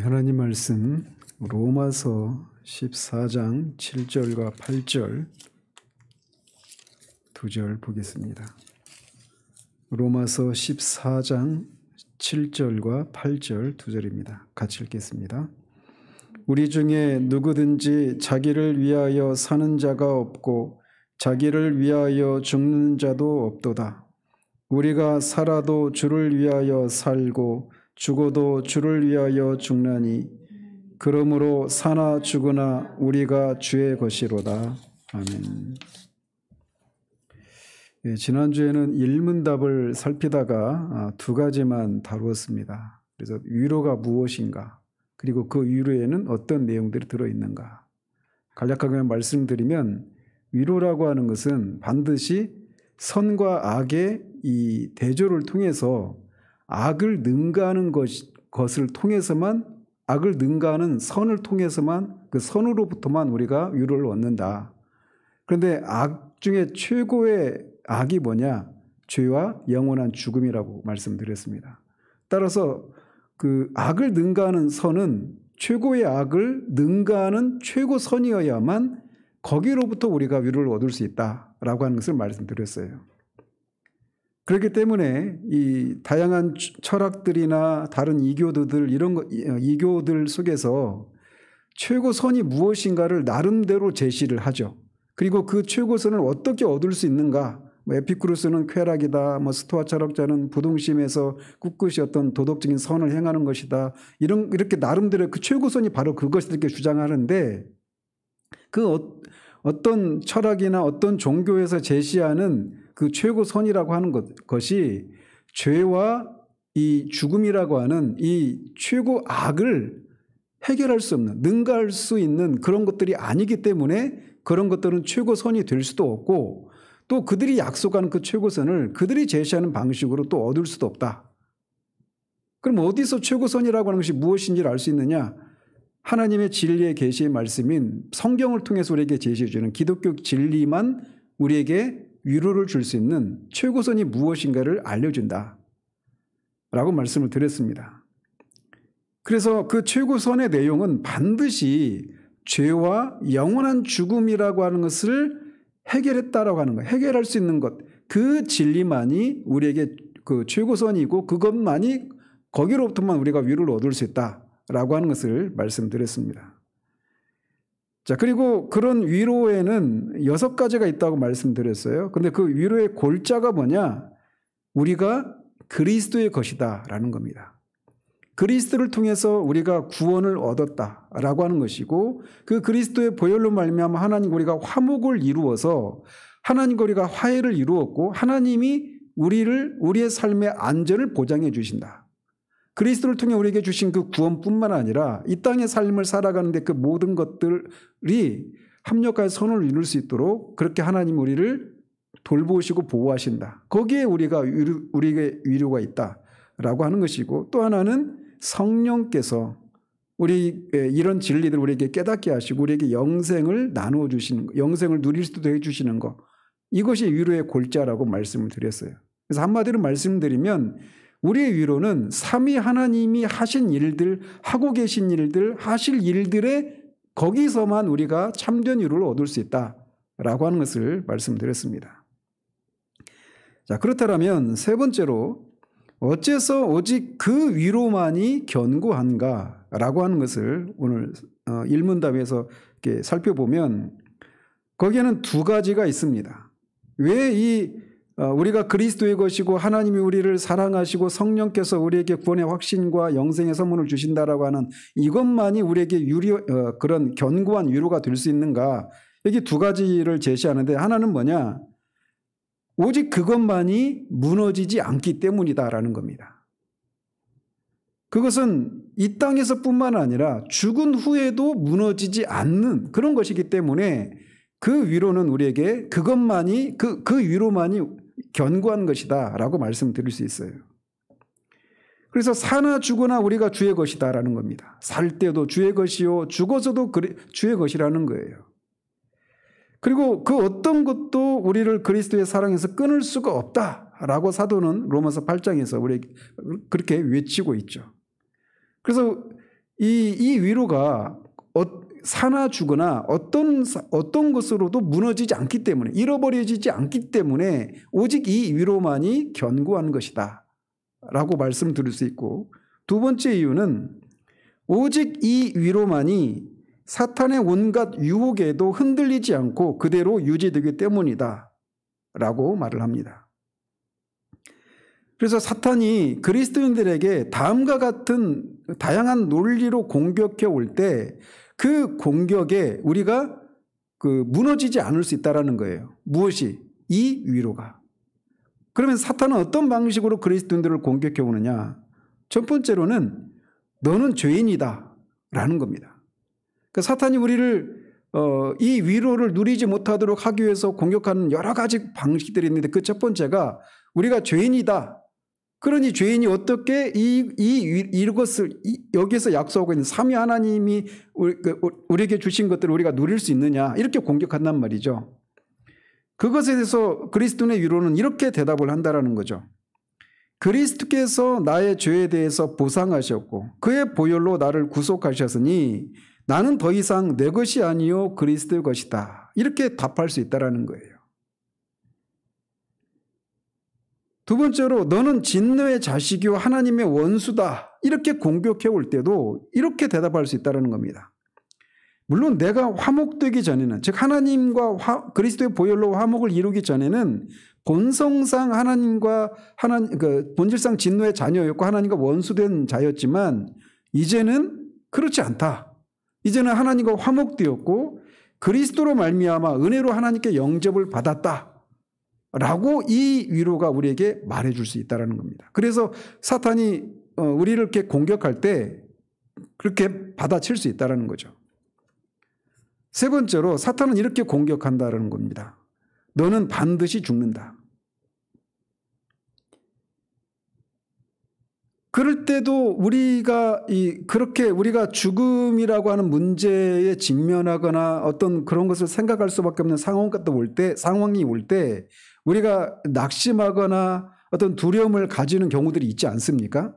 하나님 말씀 로마서 14장 7절과 8절 두 절 보겠습니다. 로마서 14장 7절과 8절 두 절입니다. 같이 읽겠습니다. 우리 중에 누구든지 자기를 위하여 사는 자가 없고 자기를 위하여 죽는 자도 없도다. 우리가 살아도 주를 위하여 살고 죽어도 주를 위하여 죽나니 그러므로 사나 죽으나 우리가 주의 것이로다. 아멘. 지난주에는 일문답을 살피다가 두 가지만 다루었습니다. 그래서 위로가 무엇인가, 그리고 그 위로에는 어떤 내용들이 들어있는가. 간략하게 말씀드리면 위로라고 하는 것은 반드시 선과 악의 이 대조를 통해서 악을 능가하는 것을 통해서만, 악을 능가하는 선을 통해서만, 그 선으로부터만 우리가 위로를 얻는다. 그런데 악 중에 최고의 악이 뭐냐? 죄와 영원한 죽음이라고 말씀드렸습니다. 따라서 그 악을 능가하는 선은 최고의 악을 능가하는 최고 선이어야만 거기로부터 우리가 위로를 얻을 수 있다라고 하는 것을 말씀드렸어요. 그렇기 때문에 이 다양한 철학들이나 다른 이교들 속에서 최고선이 무엇인가를 나름대로 제시를 하죠. 그리고 그 최고선을 어떻게 얻을 수 있는가? 에피쿠로스는 쾌락이다. 스토아 철학자는 부동심에서 꿋꿋이 어떤 도덕적인 선을 행하는 것이다. 이렇게 나름대로 그 최고선이 바로 그것을 이렇게 주장하는데, 그 어떤 철학이나 어떤 종교에서 제시하는 그 최고선이라고 하는 것이 죄와 이 죽음이라고 하는 이 최고 악을 해결할 수 없는, 능가할 수 있는 그런 것들이 아니기 때문에 그런 것들은 최고선이 될 수도 없고, 또 그들이 약속하는 그 최고선을 그들이 제시하는 방식으로 또 얻을 수도 없다. 그럼 어디서 최고선이라고 하는 것이 무엇인지를 알 수 있느냐? 하나님의 진리의 계시의 말씀인 성경을 통해서 우리에게 제시해 주는 기독교 진리만 우리에게 위로를 줄 수 있는 최고선이 무엇인가를 알려준다 라고 말씀을 드렸습니다. 그래서 그 최고선의 내용은 반드시 죄와 영원한 죽음이라고 하는 것을 해결했다라고 하는 거예요. 해결할 수 있는 것, 그 진리만이 우리에게 그 최고선이고 그것만이 거기로부터만 우리가 위로를 얻을 수 있다라고 하는 것을 말씀드렸습니다. 자, 그리고 그런 위로에는 6가지가 있다고 말씀드렸어요. 그런데 그 위로의 골자가 뭐냐? 우리가 그리스도의 것이다 라는 겁니다. 그리스도를 통해서 우리가 구원을 얻었다라고 하는 것이고, 그 그리스도의 보혈로 말미암아 하나님 우리가 화목을 이루어서 하나님과 우리가 화해를 이루었고, 하나님이 우리의 삶의 안전을 보장해 주신다. 그리스도를 통해 우리에게 주신 그 구원뿐만 아니라 이 땅의 삶을 살아가는데 그 모든 것들이 합력하여 선을 이룰 수 있도록 그렇게 하나님 우리를 돌보시고 보호하신다. 거기에 우리에게 위로가 있다라고 하는 것이고, 또 하나는 성령께서 이런 진리들을 우리에게 깨닫게 하시고 우리에게 영생을 나누어 주시는 것, 영생을 누릴 수도 해주시는 것, 이것이 위로의 골자라고 말씀을 드렸어요. 그래서 한마디로 말씀드리면 우리의 위로는 삼위 하나님이 하신 일들, 하고 계신 일들, 하실 일들에 거기서만 우리가 참된 위로를 얻을 수 있다라고 하는 것을 말씀드렸습니다. 자, 그렇다면 세 번째로 어째서 오직 그 위로만이 견고한가라고 하는 것을 오늘 일문답에서 이렇게 살펴보면 거기에는 두 가지가 있습니다. 왜 우리가 그리스도의 것이고 하나님이 우리를 사랑하시고 성령께서 우리에게 구원의 확신과 영생의 선물을 주신다라고 하는 이것만이 우리에게 그런 견고한 위로가 될 수 있는가? 여기 두 가지를 제시하는데, 하나는 뭐냐? 오직 그것만이 무너지지 않기 때문이다라는 겁니다. 그것은 이 땅에서뿐만 아니라 죽은 후에도 무너지지 않는 그런 것이기 때문에 그 위로는 우리에게 그것만이 그 위로만이 견고한 것이다라고 말씀드릴 수 있어요. 그래서 사나 죽으나 우리가 주의 것이다라는 겁니다. 살 때도 주의 것이요 죽어서도 주의 것이라는 거예요. 그리고 그 어떤 것도 우리를 그리스도의 사랑에서 끊을 수가 없다라고 사도는 로마서 8장에서 우리 그렇게 외치고 있죠. 그래서 이 위로가 사나 죽거나 어떤 것으로도 무너지지 않기 때문에, 잃어버려지지 않기 때문에 오직 이 위로만이 견고한 것이다 라고 말씀드릴 수 있고, 두 번째 이유는 오직 이 위로만이 사탄의 온갖 유혹에도 흔들리지 않고 그대로 유지되기 때문이다 라고 말을 합니다. 그래서 사탄이 그리스도인들에게 다음과 같은 다양한 논리로 공격해 올 때 그 공격에 우리가 무너지지 않을 수 있다는 거예요. 무엇이? 이 위로가. 그러면 사탄은 어떤 방식으로 그리스도인들을 공격해 오느냐? 첫 번째로는 너는 죄인이다 라는 겁니다. 그러니까 사탄이 우리를 이 위로를 누리지 못하도록 하기 위해서 공격하는 여러 가지 방식들이 있는데, 그 첫 번째가 우리가 죄인이다. 그러니 죄인이 어떻게 이것을 여기서 약속하고 있는 삼위 하나님이 우리에게 주신 것들을 우리가 누릴 수 있느냐, 이렇게 공격한단 말이죠. 그것에 대해서 그리스도의 위로는 이렇게 대답을 한다라는 거죠. 그리스도께서 나의 죄에 대해서 보상하셨고 그의 보혈로 나를 구속하셨으니 나는 더 이상 내 것이 아니요 그리스도의 것이다, 이렇게 답할 수 있다라는 거예요. 두 번째로 너는 진노의 자식이요 하나님의 원수다, 이렇게 공격해 올 때도 이렇게 대답할 수 있다는 겁니다. 물론 내가 화목되기 전에는, 즉 하나님과 그리스도의 보혈로 화목을 이루기 전에는 본성상 하나님과 본질상 진노의 자녀였고 하나님과 원수된 자였지만, 이제는 그렇지 않다. 이제는 하나님과 화목되었고 그리스도로 말미암아 은혜로 하나님께 영접을 받았다 라고 이 위로가 우리에게 말해줄 수 있다는 겁니다. 그래서 사탄이 우리를 이렇게 공격할 때 그렇게 받아칠 수 있다는 거죠. 세 번째로 사탄은 이렇게 공격한다는 겁니다. 너는 반드시 죽는다. 그럴 때도 그렇게 우리가 죽음이라고 하는 문제에 직면하거나 어떤 그런 것을 생각할 수밖에 없는 상황이 올 때 우리가 낙심하거나 어떤 두려움을 가지는 경우들이 있지 않습니까?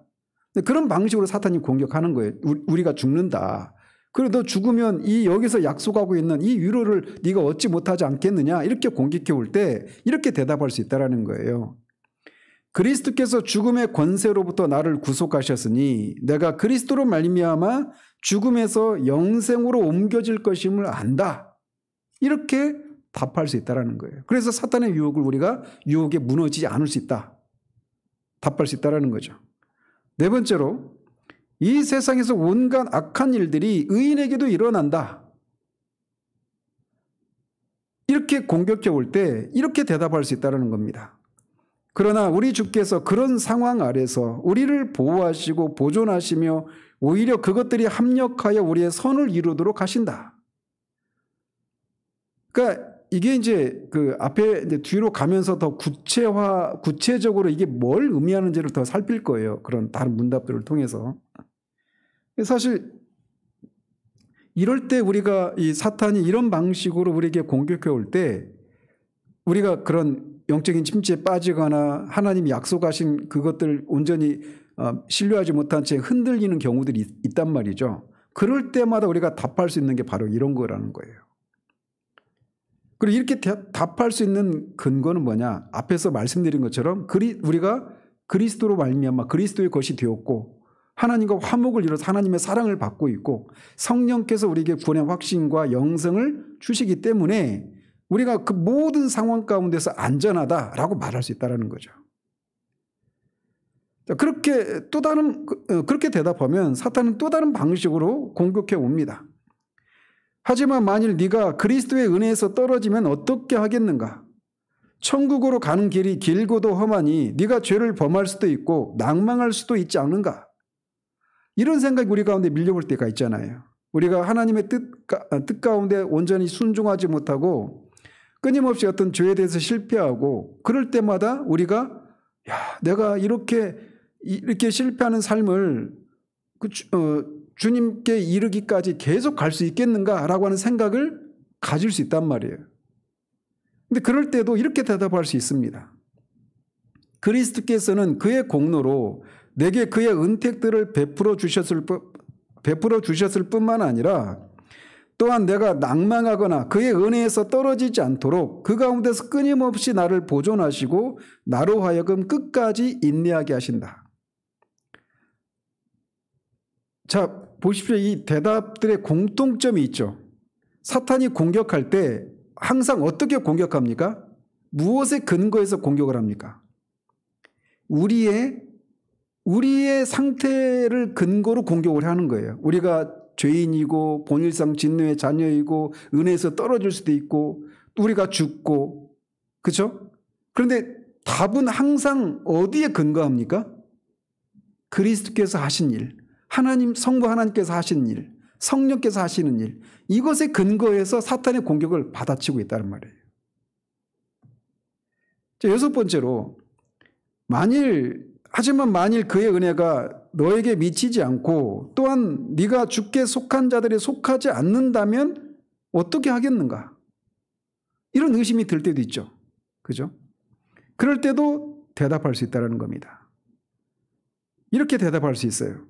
그런 방식으로 사탄이 공격하는 거예요. 우리가 죽는다. 그래 너 죽으면 여기서 약속하고 있는 이 위로를 네가 얻지 못하지 않겠느냐, 이렇게 공격해 올 때 이렇게 대답할 수 있다는 거예요. 그리스도께서 죽음의 권세로부터 나를 구속하셨으니 내가 그리스도로 말미암아 죽음에서 영생으로 옮겨질 것임을 안다, 이렇게 답할 수 있다는 거예요. 그래서 사탄의 유혹에 무너지지 않을 수 있다, 답할 수 있다는 거죠. 네 번째로 이 세상에서 온갖 악한 일들이 의인에게도 일어난다, 이렇게 공격해 올 때 이렇게 대답할 수 있다는 겁니다. 그러나 우리 주께서 그런 상황 아래서 우리를 보호하시고 보존하시며 오히려 그것들이 합력하여 우리의 선을 이루도록 하신다. 그러니까 이게 이제 앞에 이제 뒤로 가면서 더 구체적으로 이게 뭘 의미하는지를 더 살필 거예요. 그런 다른 문답들을 통해서. 사실 이럴 때 우리가 이 사탄이 이런 방식으로 우리에게 공격해 올 때 우리가 그런 영적인 침체에 빠지거나 하나님이 약속하신 그것들을 온전히 신뢰하지 못한 채 흔들리는 경우들이 있단 말이죠. 그럴 때마다 우리가 답할 수 있는 게 바로 이런 거라는 거예요. 그리고 이렇게 답할 수 있는 근거는 뭐냐? 앞에서 말씀드린 것처럼 우리가 그리스도로 말미암아 그리스도의 것이 되었고 하나님과 화목을 이뤄서 하나님의 사랑을 받고 있고 성령께서 우리에게 구원의 확신과 영생을 주시기 때문에 우리가 그 모든 상황 가운데서 안전하다라고 말할 수 있다는 거죠. 그렇게 대답하면 사탄은 또 다른 방식으로 공격해 옵니다. 하지만 만일 네가 그리스도의 은혜에서 떨어지면 어떻게 하겠는가? 천국으로 가는 길이 길고도 험하니 네가 죄를 범할 수도 있고 낭망할 수도 있지 않는가? 이런 생각이 우리 가운데 밀려올 때가 있잖아요. 우리가 하나님의 뜻 가운데 온전히 순종하지 못하고 끊임없이 어떤 죄에 대해서 실패하고 그럴 때마다 우리가 내가 이렇게 실패하는 삶을 주님께 이르기까지 계속 갈 수 있겠는가라고 하는 생각을 가질 수 있단 말이에요. 근데 그럴 때도 이렇게 대답할 수 있습니다. 그리스도께서는 그의 공로로 내게 그의 은택들을 베풀어 주셨을 베풀어 주셨을 뿐만 아니라 또한 내가 낭망하거나 그의 은혜에서 떨어지지 않도록 그 가운데서 끊임없이 나를 보존하시고 나로 하여금 끝까지 인내하게 하신다. 자, 보십시오. 이 대답들의 공통점이 있죠. 사탄이 공격할 때 항상 어떻게 공격합니까? 무엇에 근거해서 공격을 합니까? 우리의 상태를 근거로 공격을 하는 거예요. 우리가 죄인이고 본일상 진노의 자녀이고 은혜에서 떨어질 수도 있고 우리가 죽고, 그렇죠? 그런데 답은 항상 어디에 근거합니까? 그리스도께서 하신 일, 하나님 성부 하나님께서 하신 일, 성령께서 하시는 일, 이것에 근거해서 사탄의 공격을 받아치고 있다는 말이에요. 자, 여섯 번째로 하지만 만일 그의 은혜가 너에게 미치지 않고 또한 네가 주께 속한 자들에 속하지 않는다면 어떻게 하겠는가? 이런 의심이 들 때도 있죠. 그죠? 그럴 때도 대답할 수 있다는 겁니다. 이렇게 대답할 수 있어요.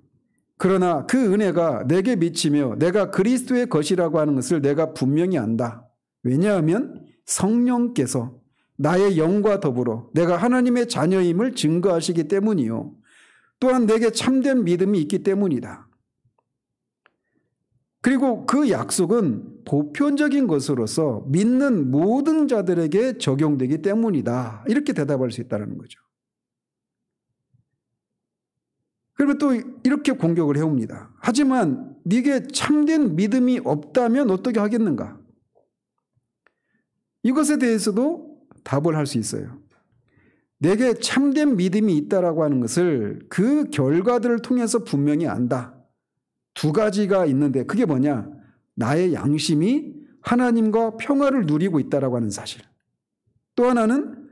그러나 그 은혜가 내게 미치며 내가 그리스도의 것이라고 하는 것을 내가 분명히 안다. 왜냐하면 성령께서 나의 영과 더불어 내가 하나님의 자녀임을 증거하시기 때문이요. 또한 내게 참된 믿음이 있기 때문이다. 그리고 그 약속은 보편적인 것으로서 믿는 모든 자들에게 적용되기 때문이다. 이렇게 대답할 수 있다는 거죠. 그리고 또 이렇게 공격을 해옵니다. 하지만 네게 참된 믿음이 없다면 어떻게 하겠는가? 이것에 대해서도 답을 할 수 있어요. 내게 참된 믿음이 있다라고 하는 것을 그 결과들을 통해서 분명히 안다. 두 가지가 있는데 그게 뭐냐? 나의 양심이 하나님과 평화를 누리고 있다라고 하는 사실. 또 하나는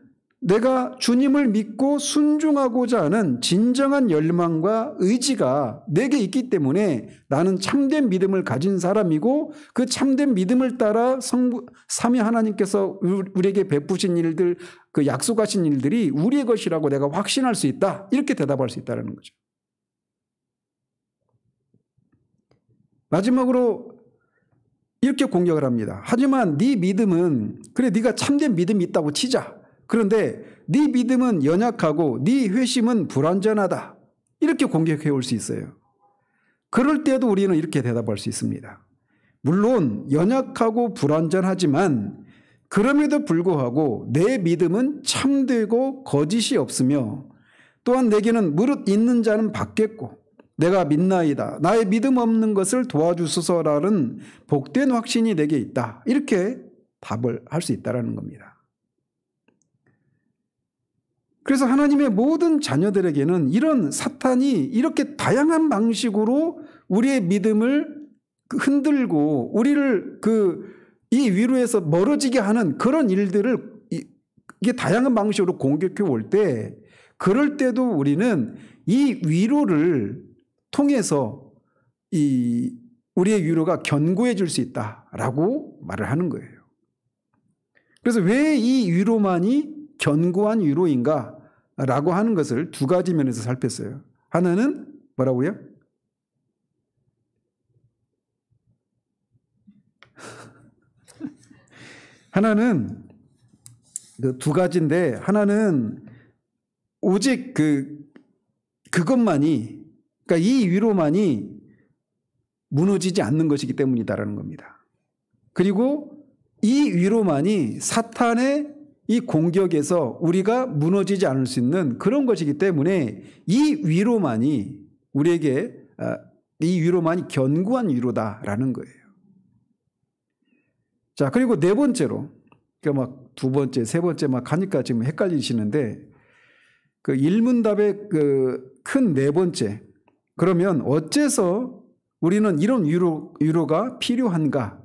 내가 주님을 믿고 순종하고자 하는 진정한 열망과 의지가 내게 있기 때문에 나는 참된 믿음을 가진 사람이고 그 참된 믿음을 따라 삼위 하나님께서 우리에게 베푸신 일들, 그 약속하신 일들이 우리의 것이라고 내가 확신할 수 있다. 이렇게 대답할 수 있다는 거죠. 마지막으로 이렇게 공격을 합니다. 하지만 네 믿음은, 그래 네가 참된 믿음이 있다고 치자. 그런데 네 믿음은 연약하고 네 회심은 불완전하다. 이렇게 공격해 올 수 있어요. 그럴 때도 우리는 이렇게 대답할 수 있습니다. 물론 연약하고 불완전하지만 그럼에도 불구하고 내 믿음은 참되고 거짓이 없으며 또한 내게는 무릇 있는 자는 받겠고 내가 믿나이다. 나의 믿음 없는 것을 도와주소서라는 복된 확신이 내게 있다. 이렇게 답을 할 수 있다는 겁니다. 그래서 하나님의 모든 자녀들에게는 이런 사탄이 이렇게 다양한 방식으로 우리의 믿음을 흔들고 우리를 이 위로에서 멀어지게 하는 그런 일들을 이게 다양한 방식으로 공격해 올 때, 그럴 때도 우리는 이 위로를 통해서 우리의 위로가 견고해 질 수 있다라고 말을 하는 거예요. 그래서 왜 이 위로만이 견고한 위로인가? 라고 하는 것을 두 가지 면에서 살폈어요. 하나는 뭐라고요? 하나는 두 가지인데 하나는 오직 그것만이, 그러니까 이 위로만이 무너지지 않는 것이기 때문이다라는 겁니다. 그리고 이 위로만이 사탄의 이 공격에서 우리가 무너지지 않을 수 있는 그런 것이기 때문에 이 위로만이 우리에게 이 위로만이 견고한 위로다라는 거예요. 자, 그리고 네 번째로, 그러니까 막 두 번째, 세 번째 막 하니까 지금 헷갈리시는데 그 일문답의 큰 네 번째, 그러면 어째서 우리는 이런 위로가 필요한가?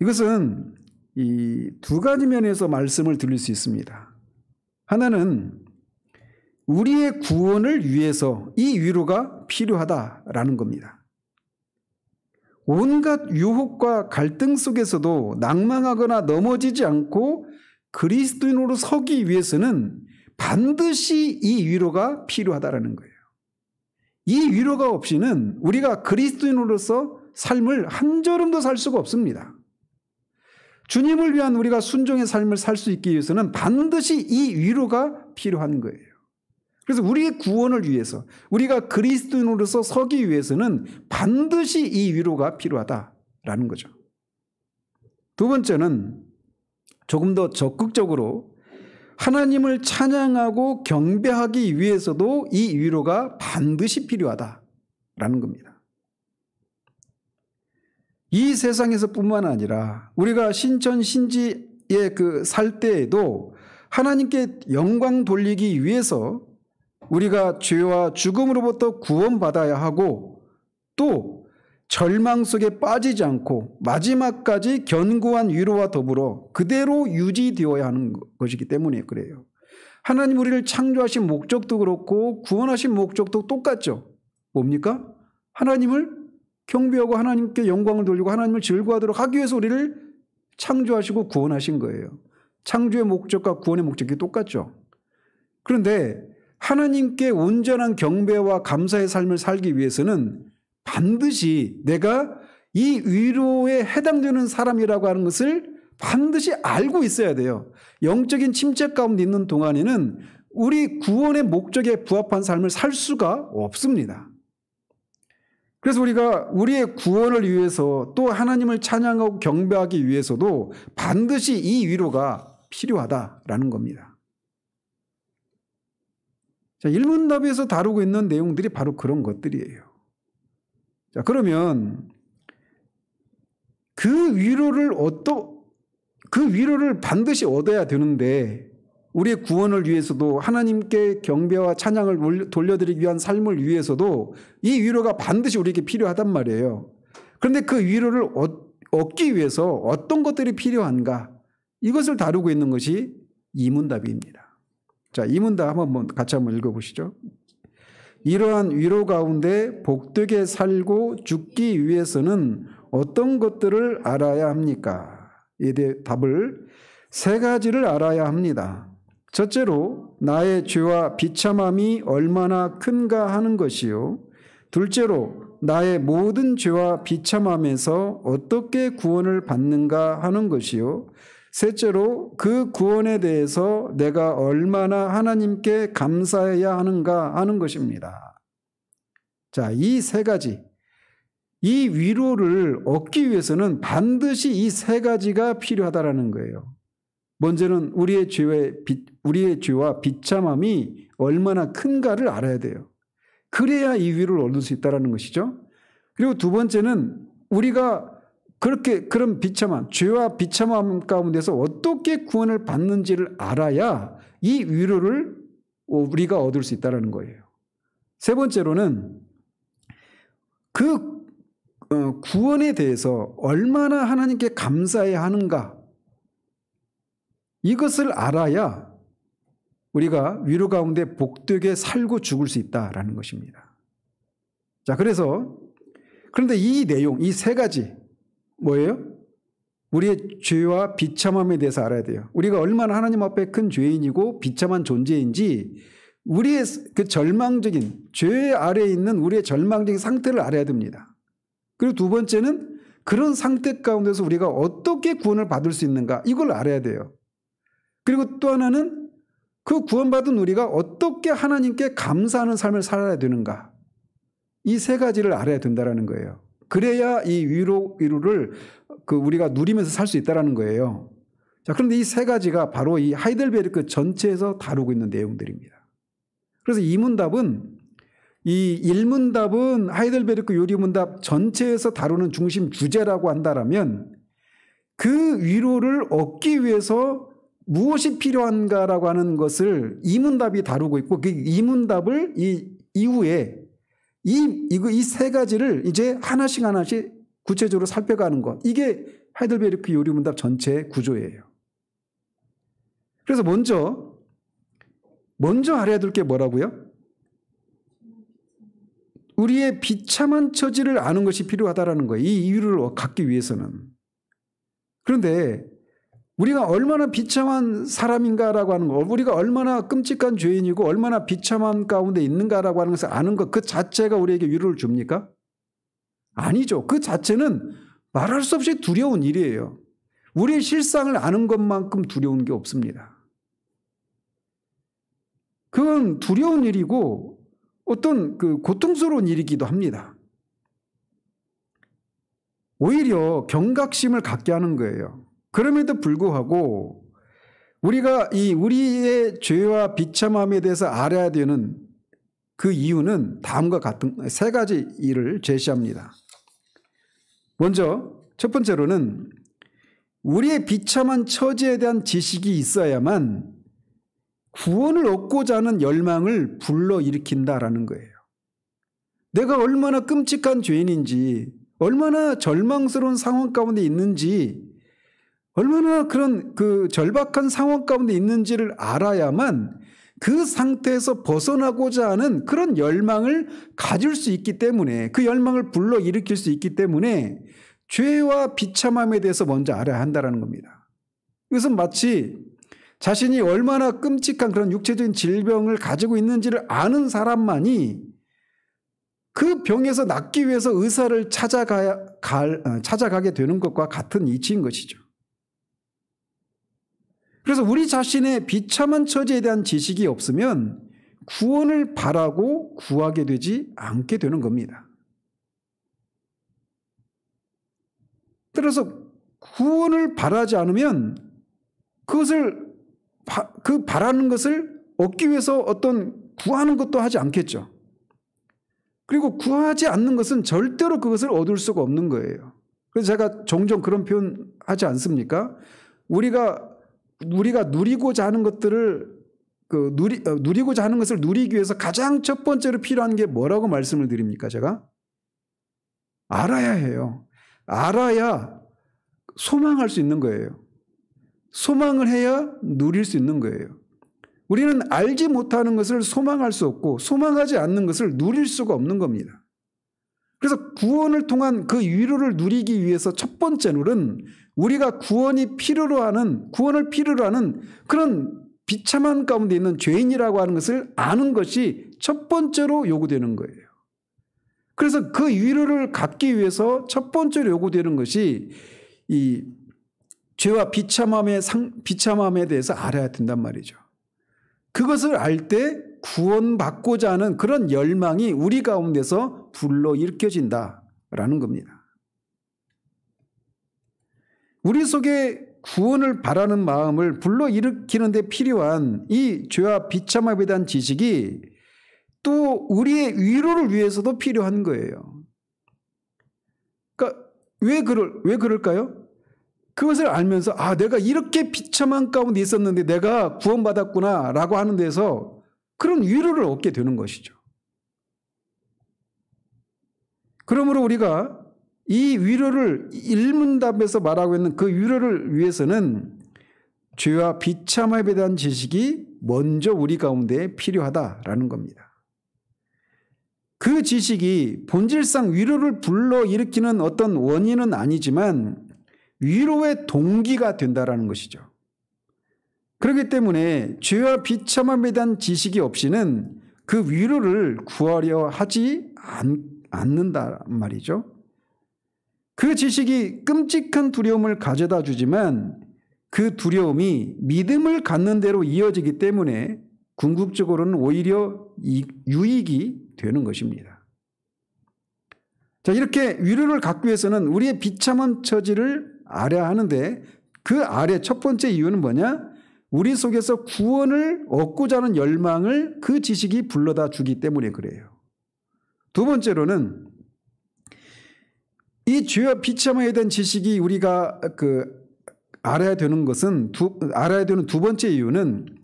이것은 이 두 가지 면에서 말씀을 드릴 수 있습니다. 하나는 우리의 구원을 위해서 이 위로가 필요하다라는 겁니다. 온갖 유혹과 갈등 속에서도 낭망하거나 넘어지지 않고 그리스도인으로 서기 위해서는 반드시 이 위로가 필요하다라는 거예요. 이 위로가 없이는 우리가 그리스도인으로서 삶을 한 걸음도 살 수가 없습니다. 주님을 위한 우리가 순종의 삶을 살 수 있기 위해서는 반드시 이 위로가 필요한 거예요. 그래서 우리의 구원을 위해서 우리가 그리스도인으로서 서기 위해서는 반드시 이 위로가 필요하다라는 거죠. 두 번째는 조금 더 적극적으로 하나님을 찬양하고 경배하기 위해서도 이 위로가 반드시 필요하다라는 겁니다. 이 세상에서뿐만 아니라 우리가 신천 신지에 살 때에도 하나님께 영광 돌리기 위해서 우리가 죄와 죽음으로부터 구원받아야 하고 또 절망 속에 빠지지 않고 마지막까지 견고한 위로와 더불어 그대로 유지되어야 하는 것이기 때문에 그래요. 하나님 우리를 창조하신 목적도 그렇고 구원하신 목적도 똑같죠. 뭡니까? 하나님을 경배하고 하나님께 영광을 돌리고 하나님을 즐거워하도록 하기 위해서 우리를 창조하시고 구원하신 거예요. 창조의 목적과 구원의 목적이 똑같죠. 그런데 하나님께 온전한 경배와 감사의 삶을 살기 위해서는 반드시 내가 이 위로에 해당되는 사람이라고 하는 것을 반드시 알고 있어야 돼요. 영적인 침체 가운데 있는 동안에는 우리 구원의 목적에 부합한 삶을 살 수가 없습니다. 그래서 우리가 우리의 구원을 위해서 또 하나님을 찬양하고 경배하기 위해서도 반드시 이 위로가 필요하다라는 겁니다. 자, 일문답에서 다루고 있는 내용들이 바로 그런 것들이에요. 자, 그러면 그 위로를 반드시 얻어야 되는데 우리의 구원을 위해서도 하나님께 경배와 찬양을 돌려드리기 위한 삶을 위해서도 이 위로가 반드시 우리에게 필요하단 말이에요. 그런데 그 위로를 얻기 위해서 어떤 것들이 필요한가? 이것을 다루고 있는 것이 이문답입니다. 자, 이문답 같이 한번 읽어보시죠. 이러한 위로 가운데 복되게 살고 죽기 위해서는 어떤 것들을 알아야 합니까? 이에 대해 답을 세 가지를 알아야 합니다. 첫째로 나의 죄와 비참함이 얼마나 큰가 하는 것이요. 둘째로 나의 모든 죄와 비참함에서 어떻게 구원을 받는가 하는 것이요. 셋째로 그 구원에 대해서 내가 얼마나 하나님께 감사해야 하는가 하는 것입니다. 자, 이 세 가지, 이 위로를 얻기 위해서는 반드시 이 세 가지가 필요하다라는 거예요. 먼저는 우리의 죄와 비참함이 얼마나 큰가를 알아야 돼요. 그래야 이 위로를 얻을 수 있다는 것이죠. 그리고 두 번째는 우리가 그런 비참함, 죄와 비참함 가운데서 어떻게 구원을 받는지를 알아야 이 위로를 우리가 얻을 수 있다는 거예요. 세 번째로는 그 구원에 대해서 얼마나 하나님께 감사해야 하는가, 이것을 알아야 우리가 위로 가운데 복되게 살고 죽을 수 있다라는 것입니다. 자, 그런데 이 내용, 이 세 가지 뭐예요? 우리의 죄와 비참함에 대해서 알아야 돼요. 우리가 얼마나 하나님 앞에 큰 죄인이고 비참한 존재인지 우리의 그 절망적인 죄 아래에 있는 우리의 절망적인 상태를 알아야 됩니다. 그리고 두 번째는 그런 상태 가운데서 우리가 어떻게 구원을 받을 수 있는가, 이걸 알아야 돼요. 그리고 또 하나는 그 구원받은 우리가 어떻게 하나님께 감사하는 삶을 살아야 되는가, 이 세 가지를 알아야 된다는 거예요. 그래야 이 위로를 우리가 누리면서 살 수 있다는 거예요. 자, 그런데 이 세 가지가 바로 이 하이델베르크 전체에서 다루고 있는 내용들입니다. 그래서 이 일문답은 하이델베르크 요리문답 전체에서 다루는 중심 주제라고 한다면 그 위로를 얻기 위해서 무엇이 필요한가라고 하는 것을 이문답이 다루고 있고 그 이문답을 이후에 이 세 가지를 이제 하나씩 구체적으로 살펴가는 것, 이게 하이델베르크 요리문답 전체의 구조예요. 그래서 먼저 알아야 될 게 뭐라고요? 우리의 비참한 처지를 아는 것이 필요하다라는 거예요. 이 위로를 갖기 위해서는. 그런데 우리가 얼마나 비참한 사람인가라고 하는 거, 우리가 얼마나 끔찍한 죄인이고 얼마나 비참함 가운데 있는가라고 하는 것을 아는 것 그 자체가 우리에게 위로를 줍니까? 아니죠. 그 자체는 말할 수 없이 두려운 일이에요. 우리의 실상을 아는 것만큼 두려운 게 없습니다. 그건 두려운 일이고 어떤 그 고통스러운 일이기도 합니다. 오히려 경각심을 갖게 하는 거예요. 그럼에도 불구하고 우리가 우리의 죄와 비참함에 대해서 알아야 되는 그 이유는 다음과 같은 세 가지 일을 제시합니다. 먼저 첫 번째로는 우리의 비참한 처지에 대한 지식이 있어야만 구원을 얻고자 하는 열망을 불러일으킨다라는 거예요. 내가 얼마나 끔찍한 죄인인지, 얼마나 절망스러운 상황 가운데 있는지, 얼마나 그런 그 절박한 상황 가운데 있는지를 알아야만 그 상태에서 벗어나고자 하는 그런 열망을 가질 수 있기 때문에, 그 열망을 불러일으킬 수 있기 때문에 죄와 비참함에 대해서 먼저 알아야 한다는 겁니다. 이것은 마치 자신이 얼마나 끔찍한 그런 육체적인 질병을 가지고 있는지를 아는 사람만이 그 병에서 낫기 위해서 의사를 찾아가게 되는 것과 같은 이치인 것이죠. 그래서 우리 자신의 비참한 처지에 대한 지식이 없으면 구원을 바라고 구하게 되지 않게 되는 겁니다. 따라서 구원을 바라지 않으면 그 바라는 것을 얻기 위해서 어떤 구하는 것도 하지 않겠죠. 그리고 구하지 않는 것은 절대로 그것을 얻을 수가 없는 거예요. 그래서 제가 종종 그런 표현 하지 않습니까? 우리가 누리고자 하는 것들을 누리고자 하는 것을 누리기 위해서 가장 첫 번째로 필요한 게 뭐라고 말씀을 드립니까? 제가 알아야 해요. 알아야 소망할 수 있는 거예요. 소망을 해야 누릴 수 있는 거예요. 우리는 알지 못하는 것을 소망할 수 없고 소망하지 않는 것을 누릴 수가 없는 겁니다. 그래서 구원을 통한 그 위로를 누리기 위해서 첫 번째로는 우리가 구원을 필요로 하는 그런 비참한 가운데 있는 죄인이라고 하는 것을 아는 것이 첫 번째로 요구되는 거예요. 그래서 그 위로를 갖기 위해서 첫 번째로 요구되는 것이 이 죄와 비참함에 대해서 알아야 된단 말이죠. 그것을 알 때 구원받고자 하는 그런 열망이 우리 가운데서 불러일으켜진다라는 겁니다. 우리 속에 구원을 바라는 마음을 불러일으키는 데 필요한 이 죄와 비참함에 대한 지식이 또 우리의 위로를 위해서도 필요한 거예요. 그러니까 왜 그럴까요? 그것을 알면서 내가 이렇게 비참한 가운데 있었는데 내가 구원받았구나 라고 하는 데서 그런 위로를 얻게 되는 것이죠. 그러므로 우리가 이 위로를 일문답에서 말하고 있는 그 위로를 위해서는 죄와 비참함에 대한 지식이 먼저 우리 가운데 필요하다라는 겁니다. 그 지식이 본질상 위로를 불러일으키는 어떤 원인은 아니지만 위로의 동기가 된다라는 것이죠. 그렇기 때문에 죄와 비참함에 대한 지식이 없이는 그 위로를 구하려 하지 않는다 말이죠. 그 지식이 끔찍한 두려움을 가져다 주지만 그 두려움이 믿음을 갖는 대로 이어지기 때문에 궁극적으로는 오히려 유익이 되는 것입니다. 자, 이렇게 위로를 갖기 위해서는 우리의 비참한 처지를 알아야 하는데 그 아래 첫 번째 이유는 뭐냐? 우리 속에서 구원을 얻고자 하는 열망을 그 지식이 불러다 주기 때문에 그래요. 두 번째로는 이 죄와 비참함에 대한 지식이 우리가 알아야 되는 두 번째 이유는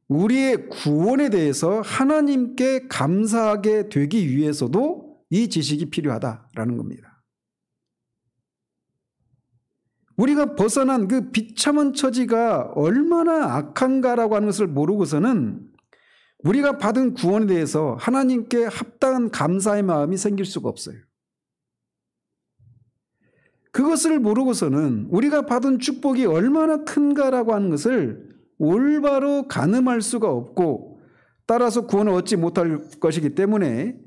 우리의 구원에 대해서 하나님께 감사하게 되기 위해서도 이 지식이 필요하다라는 겁니다. 우리가 벗어난 그 비참한 처지가 얼마나 악한가라고 하는 것을 모르고서는 우리가 받은 구원에 대해서 하나님께 합당한 감사의 마음이 생길 수가 없어요. 그것을 모르고서는 우리가 받은 축복이 얼마나 큰가라고 하는 것을 올바로 가늠할 수가 없고 따라서 구원을 얻지 못할 것이기 때문에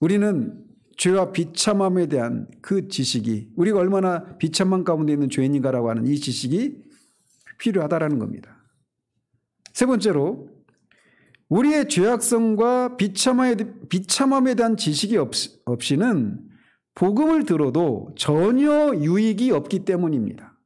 우리는 죄와 비참함에 대한 그 지식이, 우리가 얼마나 비참함 가운데 있는 죄인인가라고 하는 이 지식이 필요하다라는 겁니다. 세 번째로, 우리의 죄악성과 비참함에 대한 지식이 없이는 복음을 들어도 전혀 유익이 없기 때문입니다.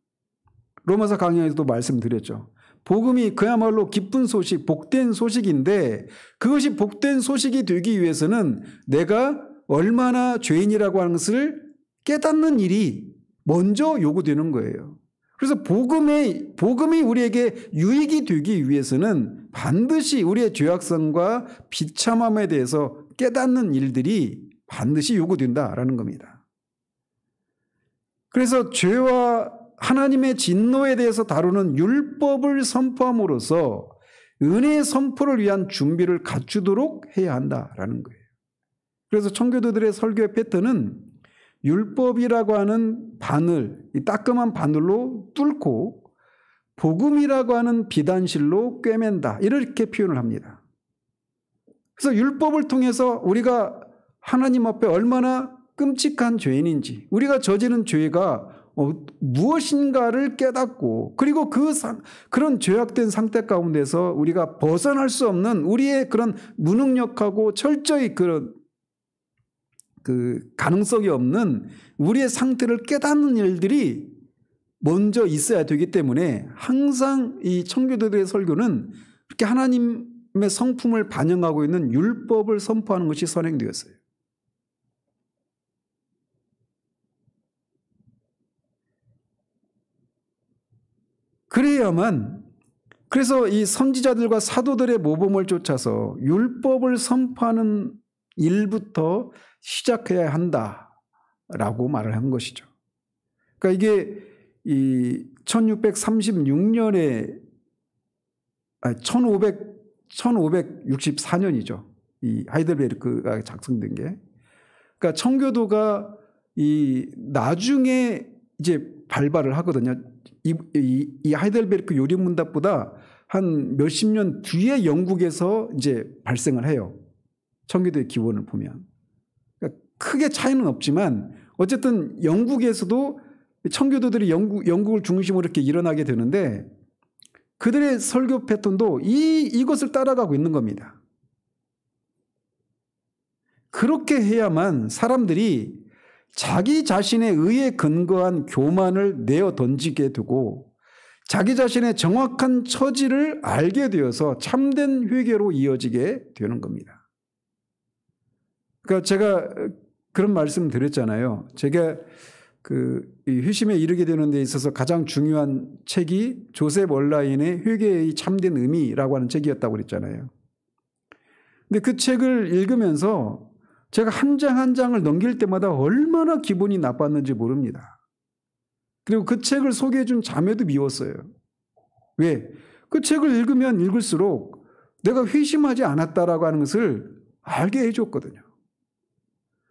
로마서 강의에서도 말씀드렸죠. 복음이 그야말로 기쁜 소식, 복된 소식인데 그것이 복된 소식이 되기 위해서는 내가 얼마나 죄인이라고 하는 것을 깨닫는 일이 먼저 요구되는 거예요. 그래서 복음이 우리에게 유익이 되기 위해서는 반드시 우리의 죄악성과 비참함에 대해서 깨닫는 일들이 반드시 요구된다라는 겁니다. 그래서 죄와 하나님의 진노에 대해서 다루는 율법을 선포함으로써 은혜의 선포를 위한 준비를 갖추도록 해야 한다라는 거예요. 그래서 청교도들의 설교의 패턴은 율법이라고 하는 바늘, 이 따끔한 바늘로 뚫고 복음이라고 하는 비단실로 꿰맨다, 이렇게 표현을 합니다. 그래서 율법을 통해서 우리가 하나님 앞에 얼마나 끔찍한 죄인인지, 우리가 저지른 죄가 무엇인가를 깨닫고, 그리고 그런 죄악된 상태 가운데서 우리가 벗어날 수 없는 우리의 그런 무능력하고 철저히 그 가능성이 없는 우리의 상태를 깨닫는 일들이 먼저 있어야 되기 때문에 항상 이 청교도들의 설교는 그렇게 하나님의 성품을 반영하고 있는 율법을 선포하는 것이 선행되었어요. 그래서 이 선지자들과 사도들의 모범을 쫓아서 율법을 선포하는 일부터 시작해야 한다라고 말을 한 것이죠. 그러니까 이게 이 1636년에 1564년이죠. 이 하이델베르크가 작성된 게. 그러니까 청교도가 이 나중에 이제 발발을 하거든요. 이 하이델베르크 요리문답보다 한 몇십 년 뒤에 영국에서 이제 발생을 해요. 청교도의 기원을 보면. 그러니까 크게 차이는 없지만 어쨌든 영국에서도 청교도들이 영국을 중심으로 이렇게 일어나게 되는데 그들의 설교 패턴도 이것을 따라가고 있는 겁니다. 그렇게 해야만 사람들이 자기 자신의 의에 근거한 교만을 내어 던지게 되고 자기 자신의 정확한 처지를 알게 되어서 참된 회개로 이어지게 되는 겁니다. 그러니까 제가 그런 말씀 드렸잖아요. 제가 이 회심에 이르게 되는 데 있어서 가장 중요한 책이 조셉 얼라인의 회개의 참된 의미라고 하는 책이었다고 그랬잖아요. 근데 그 책을 읽으면서 제가 한 장 한 장을 넘길 때마다 얼마나 기분이 나빴는지 모릅니다. 그리고 그 책을 소개해 준 자매도 미웠어요. 왜? 그 책을 읽으면 읽을수록 내가 회심하지 않았다라고 하는 것을 알게 해줬거든요.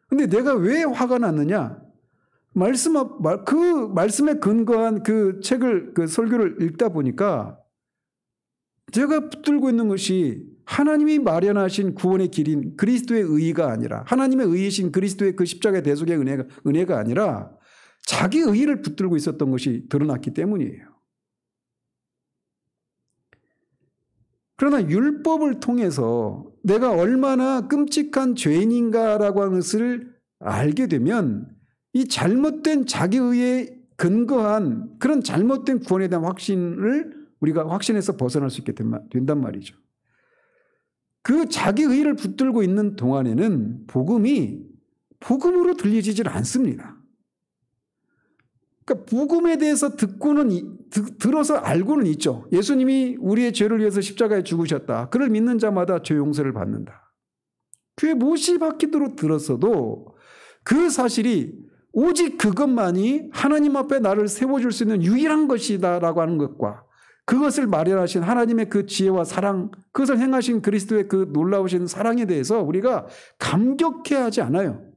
근데 내가 왜 화가 났느냐? 그 말씀에 근거한 그 책을, 그 설교를 읽다 보니까 제가 붙들고 있는 것이 하나님이 마련하신 구원의 길인 그리스도의 의의가 아니라 하나님의 의이신 그리스도의 그 십자가의 대속의 은혜가 아니라 자기 의의를 붙들고 있었던 것이 드러났기 때문이에요. 그러나 율법을 통해서 내가 얼마나 끔찍한 죄인인가라고 하는 것을 알게 되면 이 잘못된 자기의에 근거한 그런 잘못된 구원에 대한 확신을 우리가 확신해서 벗어날 수 있게 된단 말이죠. 그 자기의를 붙들고 있는 동안에는 복음이 복음으로 들려지질 않습니다. 그러니까 복음에 대해서 들어서 알고는 있죠. 예수님이 우리의 죄를 위해서 십자가에 죽으셨다. 그를 믿는 자마다 죄 용서를 받는다. 그게 못이 박히도록 들었어도 그 사실이 오직 그것만이 하나님 앞에 나를 세워줄 수 있는 유일한 것이다라고 하는 것과 그것을 마련하신 하나님의 그 지혜와 사랑, 그것을 행하신 그리스도의 그 놀라우신 사랑에 대해서 우리가 감격해야 하지 않아요.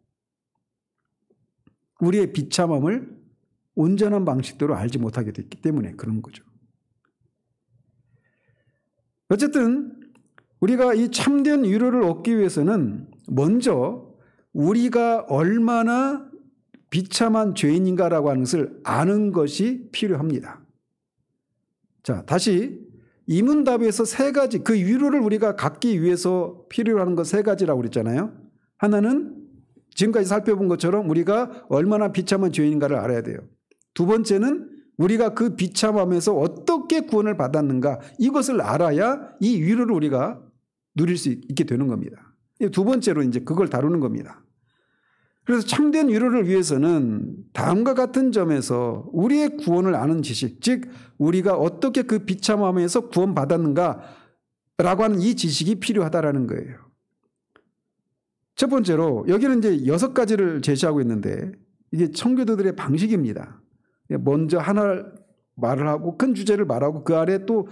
우리의 비참함을 온전한 방식대로 알지 못하게 됐기 때문에 그런 거죠. 어쨌든 우리가 이 참된 위로를 얻기 위해서는 먼저 우리가 얼마나 비참한 죄인인가라고 하는 것을 아는 것이 필요합니다. 자, 다시 이문답에서 세 가지, 그 위로를 우리가 갖기 위해서 필요로 하는 것 세 가지라고 그랬잖아요. 하나는 지금까지 살펴본 것처럼 우리가 얼마나 비참한 죄인인가를 알아야 돼요. 두 번째는 우리가 그 비참함에서 어떻게 구원을 받았는가, 이것을 알아야 이 위로를 우리가 누릴 수 있게 되는 겁니다. 두 번째로 이제 그걸 다루는 겁니다. 그래서 참된 위로를 위해서는 다음과 같은 점에서 우리의 구원을 아는 지식, 즉 우리가 어떻게 그 비참함에서 구원받았는가라고 하는 이 지식이 필요하다라는 거예요. 첫 번째로 여기는 이제 6가지를 제시하고 있는데 이게 청교도들의 방식입니다. 먼저 하나를 말을 하고 큰 주제를 말하고 그 아래 또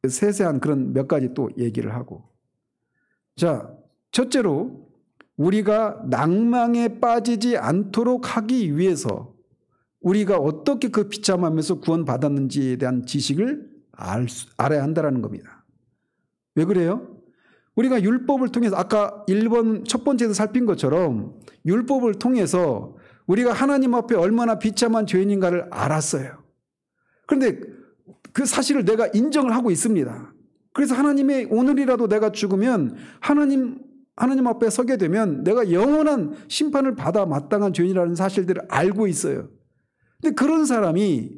세세한 그런 몇 가지 또 얘기를 하고. 자, 첫째로 우리가 낭망에 빠지지 않도록 하기 위해서 우리가 어떻게 그 비참함에서 구원받았는지에 대한 지식을 알아야 한다는 겁니다. 왜 그래요? 우리가 율법을 통해서 아까 1번 첫 번째에서 살핀 것처럼 율법을 통해서 우리가 하나님 앞에 얼마나 비참한 죄인인가를 알았어요. 그런데 그 사실을 내가 인정을 하고 있습니다. 그래서 하나님의 오늘이라도 내가 죽으면 하나님 앞에 서게 되면 내가 영원한 심판을 받아 마땅한 죄인이라는 사실들을 알고 있어요. 근데 그런 사람이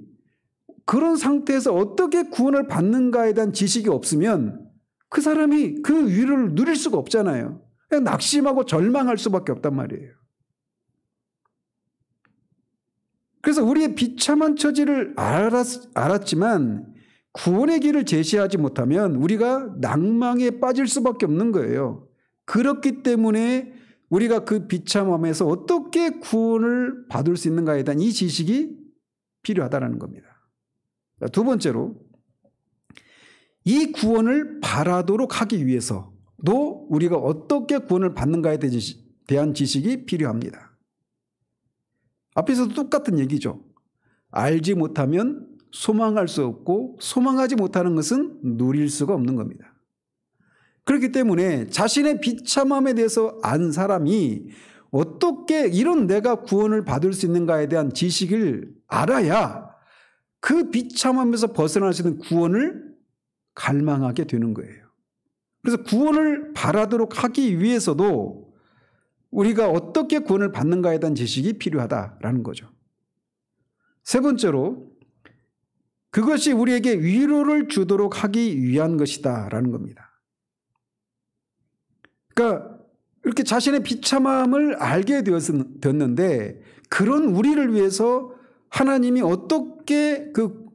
그런 상태에서 어떻게 구원을 받는가에 대한 지식이 없으면 그 사람이 그 위로를 누릴 수가 없잖아요. 그냥 낙심하고 절망할 수밖에 없단 말이에요. 그래서 우리의 비참한 처지를 알았지만 구원의 길을 제시하지 못하면 우리가 낭망에 빠질 수밖에 없는 거예요. 그렇기 때문에 우리가 그 비참함에서 어떻게 구원을 받을 수 있는가에 대한 이 지식이 필요하다는 겁니다. 두 번째로 이 구원을 바라도록 하기 위해서도 우리가 어떻게 구원을 받는가에 대한 지식이 필요합니다. 앞에서도 똑같은 얘기죠. 알지 못하면 소망할 수 없고 소망하지 못하는 것은 누릴 수가 없는 겁니다. 그렇기 때문에 자신의 비참함에 대해서 안 사람이 어떻게 이런 내가 구원을 받을 수 있는가에 대한 지식을 알아야 그 비참함에서 벗어날 수 있는 구원을 갈망하게 되는 거예요. 그래서 구원을 바라도록 하기 위해서도 우리가 어떻게 구원을 받는가에 대한 지식이 필요하다라는 거죠. 세 번째로 그것이 우리에게 위로를 주도록 하기 위한 것이다라는 겁니다. 그러니까 이렇게 자신의 비참함을 알게 되었는데 그런 우리를 위해서 하나님이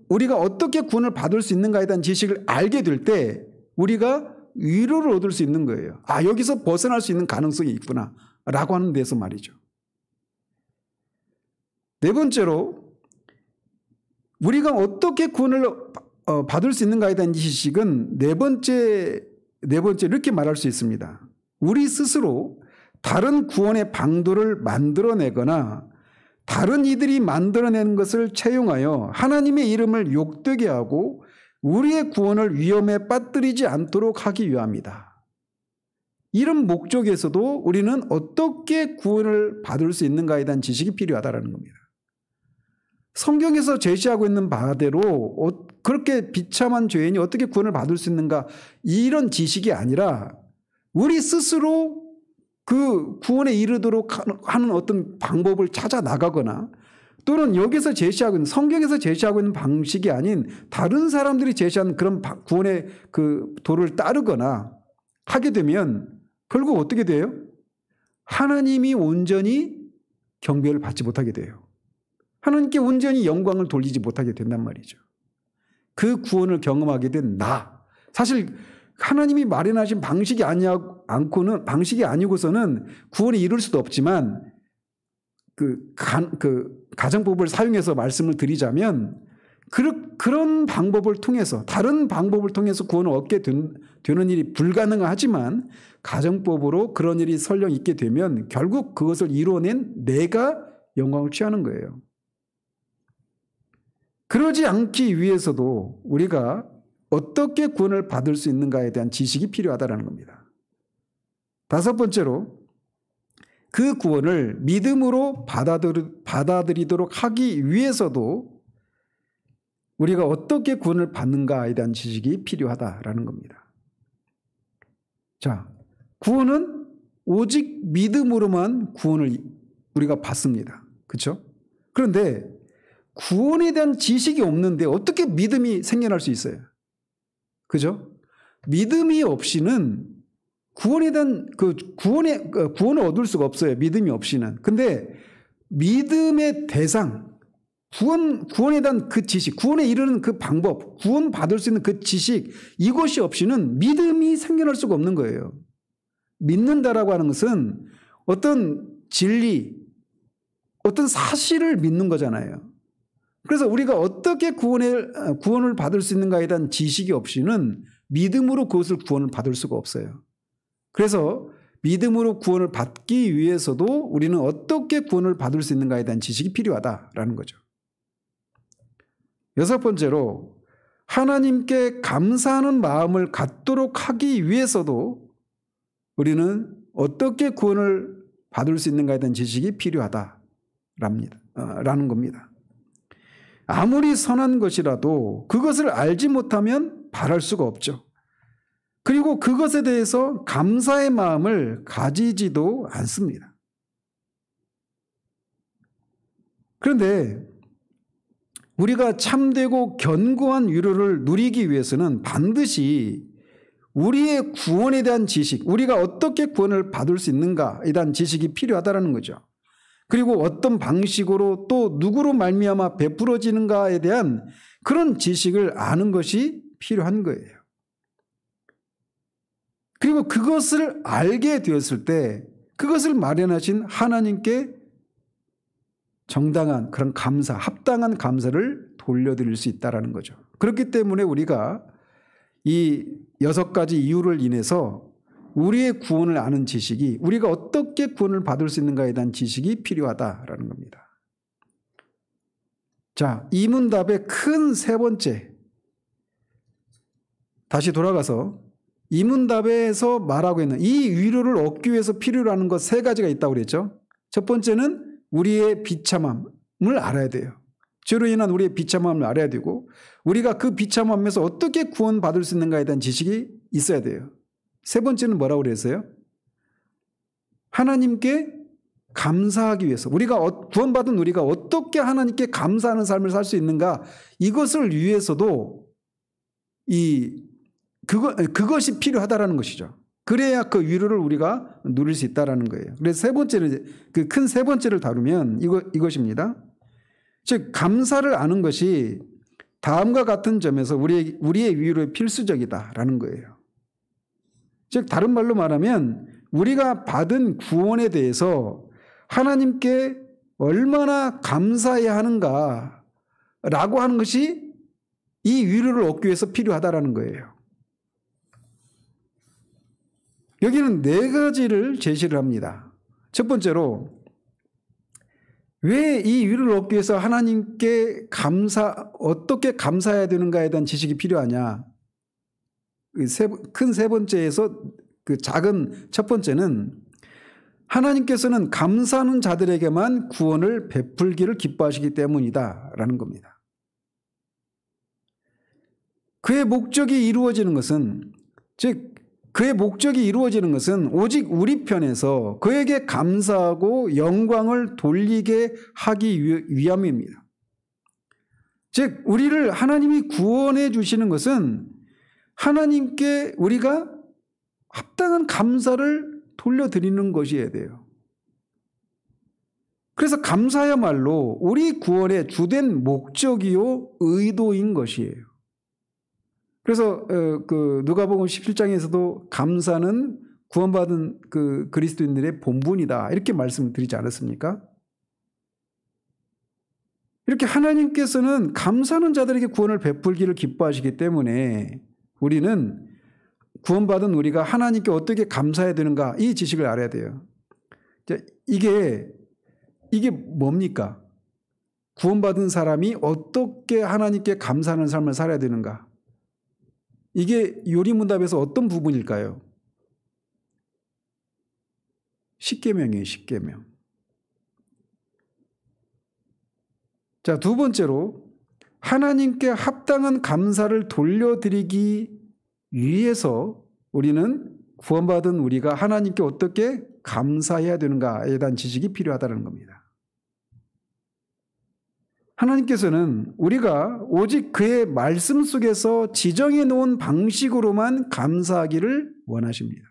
우리가 어떻게 구원을 받을 수 있는가에 대한 지식을 알게 될 때 우리가 위로를 얻을 수 있는 거예요. 아, 여기서 벗어날 수 있는 가능성이 있구나 라고 하는 데서 말이죠. 네 번째로 우리가 어떻게 구원을 받을 수 있는가에 대한 지식은 네 번째 이렇게 말할 수 있습니다. 우리 스스로 다른 구원의 방도를 만들어내거나 다른 이들이 만들어낸 것을 채용하여 하나님의 이름을 욕되게 하고 우리의 구원을 위험에 빠뜨리지 않도록 하기 위함이다. 이런 목적에서도 우리는 어떻게 구원을 받을 수 있는가에 대한 지식이 필요하다는 겁니다. 성경에서 제시하고 있는 바대로 그렇게 비참한 죄인이 어떻게 구원을 받을 수 있는가 이런 지식이 아니라 우리 스스로 그 구원에 이르도록 하는 어떤 방법을 찾아 나가거나 또는 여기서 제시하고 있는 성경에서 제시하고 있는 방식이 아닌 다른 사람들이 제시한 그런 구원의 그 도를 따르거나 하게 되면 결국 어떻게 돼요? 하나님이 온전히 경배를 받지 못하게 돼요. 하나님께 온전히 영광을 돌리지 못하게 된단 말이죠. 그 구원을 경험하게 된 사실 하나님이 마련하신 방식이 아니고서는 구원에 이룰 수도 없지만 그 가정법을 사용해서 말씀을 드리자면 그런 방법을 통해서 다른 방법을 통해서 구원을 얻게 되는 일이 불가능하지만 가정법으로 그런 일이 설령 있게 되면 결국 그것을 이루어낸 내가 영광을 취하는 거예요. 그러지 않기 위해서도 우리가 어떻게 구원을 받을 수 있는가에 대한 지식이 필요하다는 겁니다. 다섯 번째로 그 구원을 믿음으로 받아들이도록 하기 위해서도 우리가 어떻게 구원을 받는가에 대한 지식이 필요하다라는 겁니다. 자, 구원은 오직 믿음으로만 구원을 우리가 받습니다. 그렇죠? 그런데 구원에 대한 지식이 없는데 어떻게 믿음이 생겨날 수 있어요? 그죠? 믿음이 없이는 구원에 대한 구원을 얻을 수가 없어요. 믿음이 없이는. 근데 믿음의 대상, 구원에 대한 그 지식, 구원에 이르는 그 방법, 구원 받을 수 있는 그 지식, 이것이 없이는 믿음이 생겨날 수가 없는 거예요. 믿는다라고 하는 것은 어떤 진리, 어떤 사실을 믿는 거잖아요. 그래서 우리가 어떻게 구원을 받을 수 있는가에 대한 지식이 없이는 믿음으로 그것을 구원을 받을 수가 없어요. 그래서 믿음으로 구원을 받기 위해서도 우리는 어떻게 구원을 받을 수 있는가에 대한 지식이 필요하다라는 거죠. 여섯 번째로 하나님께 감사하는 마음을 갖도록 하기 위해서도 우리는 어떻게 구원을 받을 수 있는가에 대한 지식이 필요하다라는 겁니다. 아무리 선한 것이라도 그것을 알지 못하면 바랄 수가 없죠. 그리고 그것에 대해서 감사의 마음을 가지지도 않습니다. 그런데 우리가 참되고 견고한 위로를 누리기 위해서는 반드시 우리의 구원에 대한 지식, 우리가 어떻게 구원을 받을 수 있는가에 대한 지식이 필요하다는 거죠. 그리고 어떤 방식으로 또 누구로 말미암아 베풀어지는가에 대한 그런 지식을 아는 것이 필요한 거예요. 그리고 그것을 알게 되었을 때 그것을 마련하신 하나님께 정당한 그런 감사, 합당한 감사를 돌려드릴 수 있다는 거죠. 그렇기 때문에 우리가 이 6가지 이유를 인해서 우리의 구원을 아는 지식이, 우리가 어떻게 구원을 받을 수 있는가에 대한 지식이 필요하다라는 겁니다. 자, 이 문답의 큰 세 번째, 다시 돌아가서 이 문답에서 말하고 있는 이 위로를 얻기 위해서 필요로 하는 것 3가지가 있다고 그랬죠. 첫 번째는 우리의 비참함을 알아야 돼요. 죄로 인한 우리의 비참함을 알아야 되고, 우리가 그 비참함에서 어떻게 구원받을 수 있는가에 대한 지식이 있어야 돼요. 세 번째는 뭐라고 그랬어요? 하나님께 감사하기 위해서, 우리가 구원받은 우리가 어떻게 하나님께 감사하는 삶을 살 수 있는가, 이것을 위해서도 그것이 필요하다라는 것이죠. 그래야 그 위로를 우리가 누릴 수 있다라는 거예요. 그래서 세 번째를, 그 큰 세 번째를 다루면 이것입니다. 즉, 감사를 아는 것이 다음과 같은 점에서 우리의 위로에 필수적이다라는 거예요. 즉, 다른 말로 말하면 우리가 받은 구원에 대해서 하나님께 얼마나 감사해야 하는가라고 하는 것이 이 위로를 얻기 위해서 필요하다라는 거예요. 여기는 4가지를 제시를 합니다. 첫 번째로, 왜 이 위로를 얻기 위해서 하나님께 어떻게 감사해야 되는가에 대한 지식이 필요하냐. 큰 세 번째에서 그 작은 첫 번째는, 하나님께서는 감사하는 자들에게만 구원을 베풀기를 기뻐하시기 때문이다라는 겁니다. 그의 목적이 이루어지는 것은, 즉 그의 목적이 이루어지는 것은 오직 우리 편에서 그에게 감사하고 영광을 돌리게 하기 위함입니다. 즉, 우리를 하나님이 구원해 주시는 것은 하나님께 우리가 합당한 감사를 돌려드리는 것이어야 돼요. 그래서 감사야말로 우리 구원의 주된 목적이요 의도인 것이에요. 그래서 누가복음 17장에서도 감사는 구원받은 그 그리스도인들의 본분이다, 이렇게 말씀을 드리지 않았습니까? 이렇게 하나님께서는 감사하는 자들에게 구원을 베풀기를 기뻐하시기 때문에 우리는, 구원받은 우리가 하나님께 어떻게 감사해야 되는가, 이 지식을 알아야 돼요. 이게 뭡니까? 구원받은 사람이 어떻게 하나님께 감사하는 삶을 살아야 되는가? 이게 요리문답에서 어떤 부분일까요? 십계명이에요. 십계명. 자, 두 번째로 하나님께 합당한 감사를 돌려드리기 위해서 우리는 구원받은 우리가 하나님께 어떻게 감사해야 되는가에 대한 지식이 필요하다는 겁니다. 하나님께서는 우리가 오직 그의 말씀 속에서 지정해 놓은 방식으로만 감사하기를 원하십니다.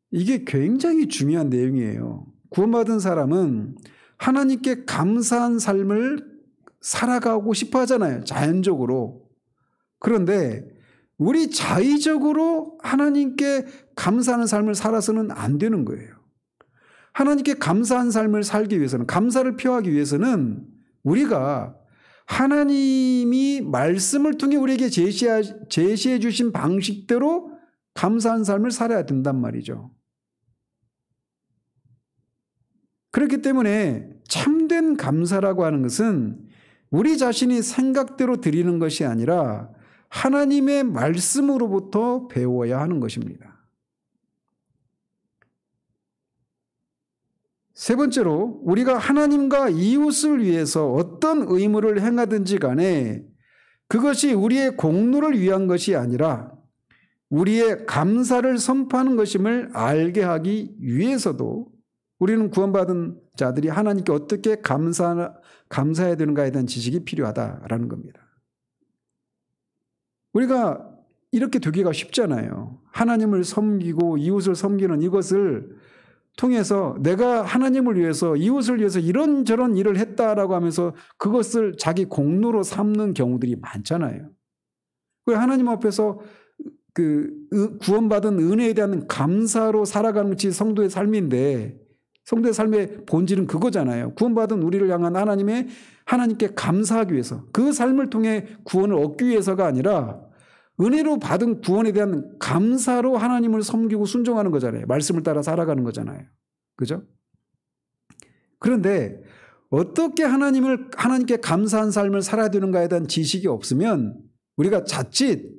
이게 굉장히 중요한 내용이에요. 구원받은 사람은 하나님께 감사한 삶을 살아가고 싶어 하잖아요. 자연적으로. 그런데 우리 자의적으로 하나님께 감사하는 삶을 살아서는 안 되는 거예요. 하나님께 감사한 삶을 살기 위해서는, 감사를 표하기 위해서는 우리가 하나님이 말씀을 통해 우리에게 제시해 주신 방식대로 감사한 삶을 살아야 된단 말이죠. 그렇기 때문에 참된 감사라고 하는 것은 우리 자신이 생각대로 드리는 것이 아니라 하나님의 말씀으로부터 배워야 하는 것입니다. 세 번째로 우리가 하나님과 이웃을 위해서 어떤 의무를 행하든지 간에 그것이 우리의 공로를 위한 것이 아니라 우리의 감사를 선포하는 것임을 알게 하기 위해서도 우리는 구원받은 자들이 하나님께 어떻게 감사해야 되는가에 대한 지식이 필요하다라는 겁니다. 우리가 이렇게 되기가 쉽잖아요. 하나님을 섬기고 이웃을 섬기는 이것을 통해서 내가 하나님을 위해서 이웃을 위해서 이런저런 일을 했다라고 하면서 그것을 자기 공로로 삼는 경우들이 많잖아요. 하나님 앞에서 그 구원받은 은혜에 대한 감사로 살아가는 것이 성도의 삶인데 성도의 삶의 본질은 그거잖아요. 구원받은 우리를 향한 하나님께 감사하기 위해서 그 삶을 통해 구원을 얻기 위해서가 아니라 은혜로 받은 구원에 대한 감사로 하나님을 섬기고 순종하는 거잖아요. 말씀을 따라 살아가는 거잖아요. 그죠? 그런데 어떻게 하나님께 감사한 삶을 살아야 되는가에 대한 지식이 없으면 우리가 자칫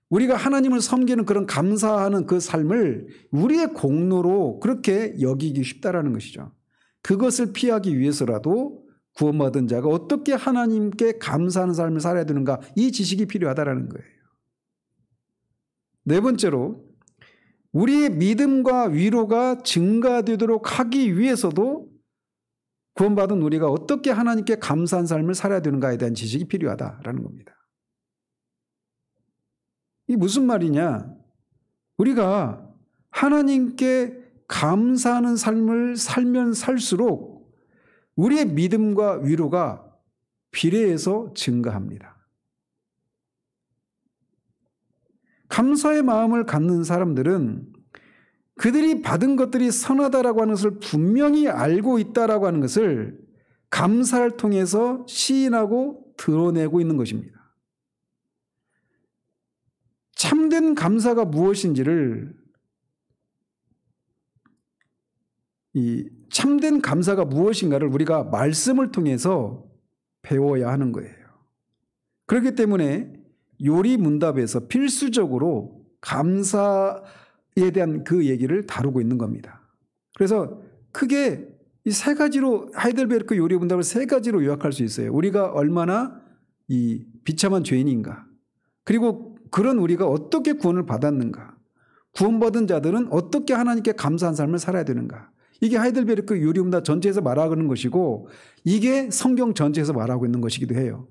우리가 하나님을 섬기는 그런 감사하는 그 삶을 우리의 공로로 그렇게 여기기 쉽다라는 것이죠. 그것을 피하기 위해서라도 구원받은 자가 어떻게 하나님께 감사하는 삶을 살아야 되는가 이 지식이 필요하다라는 거예요. 네 번째로 우리의 믿음과 위로가 증가되도록 하기 위해서도 구원받은 우리가 어떻게 하나님께 감사한 삶을 살아야 되는가에 대한 지식이 필요하다라는 겁니다. 이게 무슨 말이냐? 우리가 하나님께 감사하는 삶을 살면 살수록 우리의 믿음과 위로가 비례해서 증가합니다. 감사의 마음을 갖는 사람들은 그들이 받은 것들이 선하다라고 하는 것을 분명히 알고 있다라고 하는 것을 감사를 통해서 시인하고 드러내고 있는 것입니다. 참된 감사가 무엇인지를 참된 감사가 무엇인가를 우리가 말씀을 통해서 배워야 하는 거예요. 그렇기 때문에 요리 문답에서 필수적으로 감사에 대한 그 얘기를 다루고 있는 겁니다. 그래서 크게 이 세 가지로 하이델베르크 요리 문답을 세 가지로 요약할 수 있어요. 우리가 얼마나 이 비참한 죄인인가, 그리고 그런 우리가 어떻게 구원을 받았는가, 구원받은 자들은 어떻게 하나님께 감사한 삶을 살아야 되는가. 이게 하이델베르크 요리 문답 전체에서 말하는 것이고 이게 성경 전체에서 말하고 있는 것이기도 해요.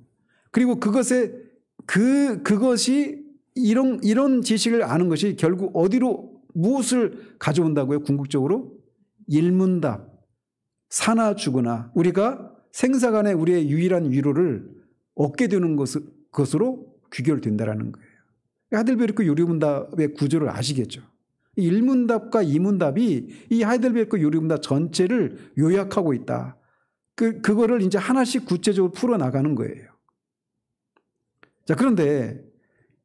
그리고 그것이 이런 지식을 아는 것이 결국 어디로 무엇을 가져온다고요? 궁극적으로 일문답, 사나 죽으나 우리가 생사간에 우리의 유일한 위로를 얻게 되는 것으로 귀결된다라는 거예요. 하이델베르크 요리문답의 구조를 아시겠죠? 일문답과 이문답이 이 하이델베르크 요리문답 전체를 요약하고 있다. 그거를 이제 하나씩 구체적으로 풀어나가는 거예요. 자, 그런데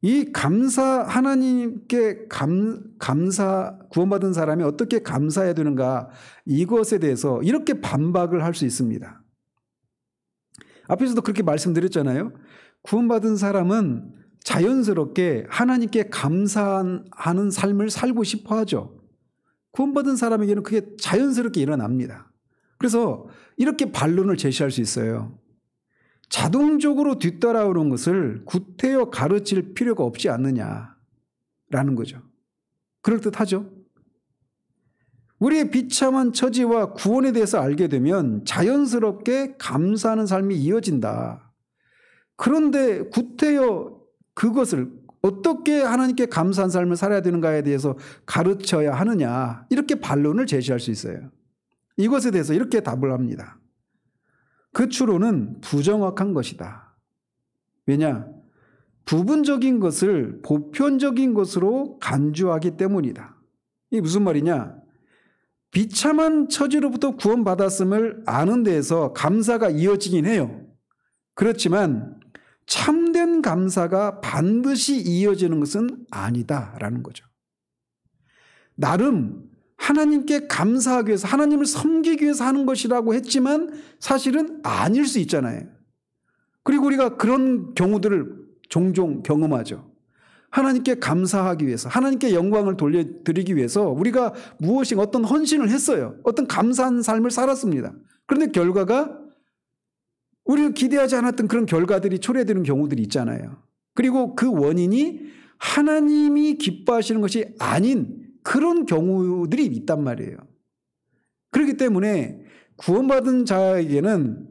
이 하나님께 구원받은 사람이 어떻게 감사해야 되는가, 이것에 대해서 이렇게 반박을 할 수 있습니다. 앞에서도 그렇게 말씀드렸잖아요. 구원받은 사람은 자연스럽게 하나님께 감사하는 삶을 살고 싶어 하죠. 구원받은 사람에게는 그게 자연스럽게 일어납니다. 그래서 이렇게 반론을 제시할 수 있어요. 자동적으로 뒤따라오는 것을 구태여 가르칠 필요가 없지 않느냐라는 거죠. 그럴듯하죠. 우리의 비참한 처지와 구원에 대해서 알게 되면 자연스럽게 감사하는 삶이 이어진다. 그런데 구태여 그것을 어떻게 하나님께 감사한 삶을 살아야 되는가에 대해서 가르쳐야 하느냐, 이렇게 반론을 제시할 수 있어요. 이것에 대해서 이렇게 답을 합니다. 그 추론은 부정확한 것이다. 왜냐? 부분적인 것을 보편적인 것으로 간주하기 때문이다. 이게 무슨 말이냐? 비참한 처지로부터 구원받았음을 아는 데에서 감사가 이어지긴 해요. 그렇지만 참된 감사가 반드시 이어지는 것은 아니다라는 거죠. 나름 하나님께 감사하기 위해서, 하나님을 섬기기 위해서 하는 것이라고 했지만 사실은 아닐 수 있잖아요. 그리고 우리가 그런 경우들을 종종 경험하죠. 하나님께 감사하기 위해서, 하나님께 영광을 돌려드리기 위해서 우리가 무엇인가 어떤 헌신을 했어요. 어떤 감사한 삶을 살았습니다. 그런데 결과가 우리가 기대하지 않았던 그런 결과들이 초래되는 경우들이 있잖아요. 그리고 그 원인이 하나님이 기뻐하시는 것이 아닌 그런 경우들이 있단 말이에요. 그렇기 때문에 구원받은 자에게는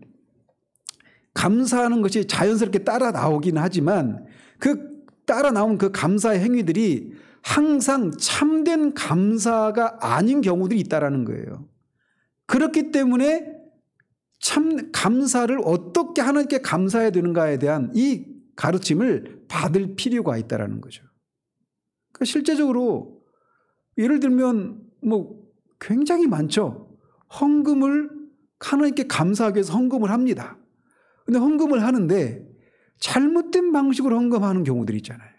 감사하는 것이 자연스럽게 따라 나오긴 하지만 그 따라 나온 그 감사의 행위들이 항상 참된 감사가 아닌 경우들이 있다라는 거예요. 그렇기 때문에 참 감사를 어떻게 하나님께 감사해야 되는가에 대한 이 가르침을 받을 필요가 있다라는 거죠. 그러니까 실제적으로 예를 들면 뭐 굉장히 많죠. 헌금을 하나님께 감사하기 위해서 헌금을 합니다. 근데 헌금을 하는데 잘못된 방식으로 헌금하는 경우들이 있잖아요.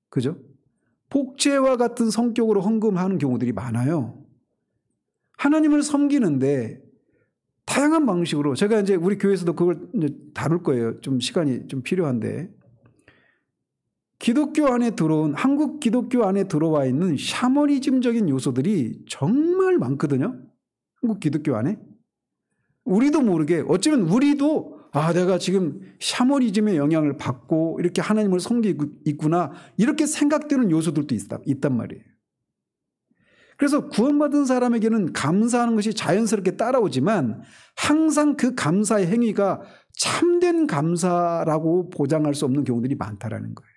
그죠? 복제와 같은 성격으로 헌금하는 경우들이 많아요. 하나님을 섬기는데 다양한 방식으로, 제가 이제 우리 교회에서도 그걸 이제 다룰 거예요. 좀 시간이 좀 필요한데, 기독교 안에 들어온, 한국 기독교 안에 들어와 있는 샤머니즘적인 요소들이 정말 많거든요. 한국 기독교 안에. 우리도 모르게 어쩌면 우리도 내가 지금 샤머니즘의 영향을 받고 이렇게 하나님을 섬기고 있구나, 이렇게 생각되는 요소들도 있단 말이에요. 그래서 구원받은 사람에게는 감사하는 것이 자연스럽게 따라오지만 항상 그 감사의 행위가 참된 감사라고 보장할 수 없는 경우들이 많다라는 거예요.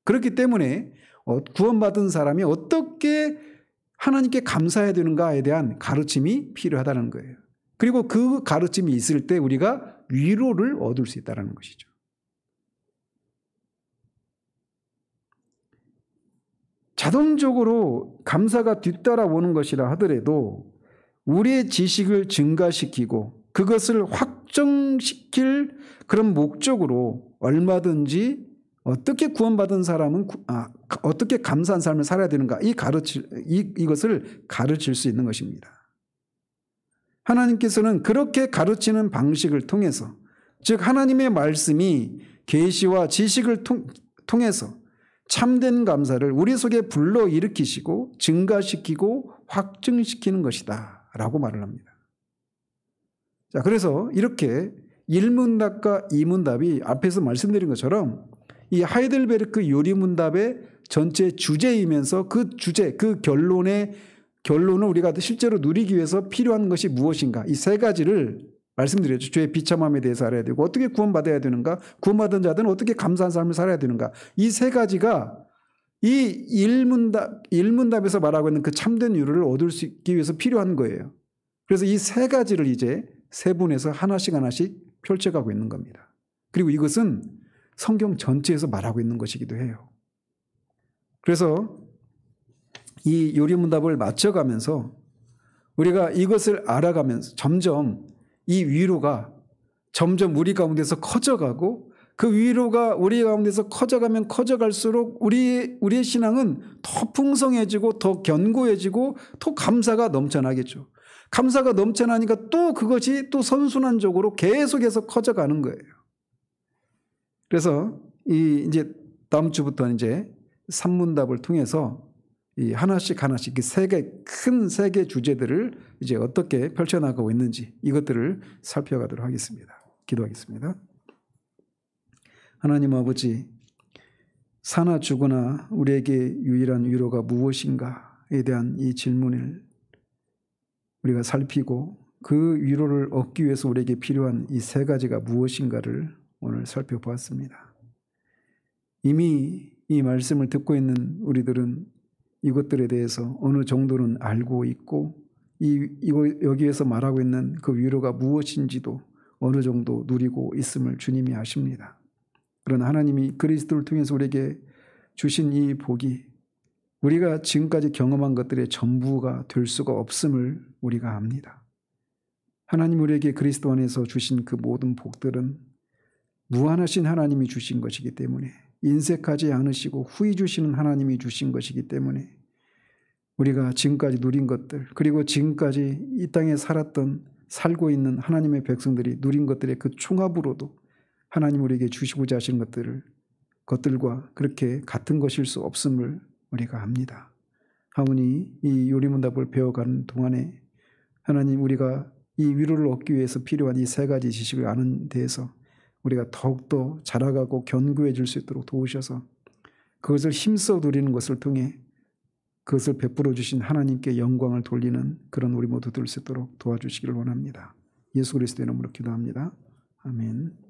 그렇기 때문에 구원받은 사람이 어떻게 하나님께 감사해야 되는가에 대한 가르침이 필요하다는 거예요. 그리고 그 가르침이 있을 때 우리가 위로를 얻을 수 있다는 것이죠. 자동적으로 감사가 뒤따라오는 것이라 하더라도 우리의 지식을 증가시키고 그것을 확정시킬 그런 목적으로 얼마든지 어떻게 구원받은 사람은 어떻게 감사한 삶을 살아야 되는가, 이것을 가르칠 수 있는 것입니다. 하나님께서는 그렇게 가르치는 방식을 통해서, 즉 하나님의 말씀이 계시와 지식을 통해서 참된 감사를 우리 속에 불러일으키시고 증가시키고 확증시키는 것이다 라고 말을 합니다. 자, 그래서 이렇게 1문답과 2문답이 앞에서 말씀드린 것처럼 이 하이델베르크 요리문답의 전체 주제이면서 그 주제, 그 결론을 우리가 실제로 누리기 위해서 필요한 것이 무엇인가, 이 세 가지를 말씀드렸죠. 죄의 비참함에 대해서 알아야 되고 어떻게 구원받아야 되는가, 구원받은 자들은 어떻게 감사한 삶을 살아야 되는가, 이 세 가지가 이 1문답에서 말하고 있는 그 참된 위로를 얻을 수 있기 위해서 필요한 거예요. 그래서 이 세 가지를 이제 세분해서 하나씩 펼쳐가고 있는 겁니다. 그리고 이것은 성경 전체에서 말하고 있는 것이기도 해요. 그래서 이 요리문답을 맞춰가면서 우리가 이것을 알아가면서 점점 이 위로가 점점 우리 가운데서 커져가고 그 위로가 우리 가운데서 커져가면 커져갈수록 우리의 신앙은 더 풍성해지고 더 견고해지고 더 감사가 넘쳐나겠죠. 감사가 넘쳐나니까 또 그것이 또 선순환적으로 계속해서 커져가는 거예요. 그래서 이제 다음 주부터 이제 산문답을 통해서 이 하나씩 큰 세 개 주제들을 이제 어떻게 펼쳐나가고 있는지 이것들을 살펴가도록 하겠습니다. 기도하겠습니다. 하나님 아버지, 사나 죽으나 우리에게 유일한 위로가 무엇인가에 대한 이 질문을 우리가 살피고 그 위로를 얻기 위해서 우리에게 필요한 이 세 가지가 무엇인가를 오늘 살펴보았습니다. 이미 이 말씀을 듣고 있는 우리들은 이것들에 대해서 어느 정도는 알고 있고 여기에서 말하고 있는 그 위로가 무엇인지도 어느 정도 누리고 있음을 주님이 아십니다. 그러나 하나님이 그리스도를 통해서 우리에게 주신 이 복이 우리가 지금까지 경험한 것들의 전부가 될 수가 없음을 우리가 압니다. 하나님 우리에게 그리스도 안에서 주신 그 모든 복들은 무한하신 하나님이 주신 것이기 때문에 인색하지 않으시고 후히 주시는 하나님이 주신 것이기 때문에 우리가 지금까지 누린 것들, 그리고 지금까지 이 땅에 살고 있는 하나님의 백성들이 누린 것들의 그 총합으로도 하나님 우리에게 주시고자 하시는 것들과 그렇게 같은 것일 수 없음을 우리가 압니다. 하오니 이 요리문답을 배워가는 동안에 하나님 우리가 이 위로를 얻기 위해서 필요한 이 세 가지 지식을 아는 데에서 우리가 더욱더 자라가고 견고해질 수 있도록 도우셔서 그것을 힘써 누리는 것을 통해 그것을 베풀어 주신 하나님께 영광을 돌리는 그런 우리 모두 될 수 있도록 도와주시기를 원합니다. 예수 그리스도의 이름으로 기도합니다. 아멘.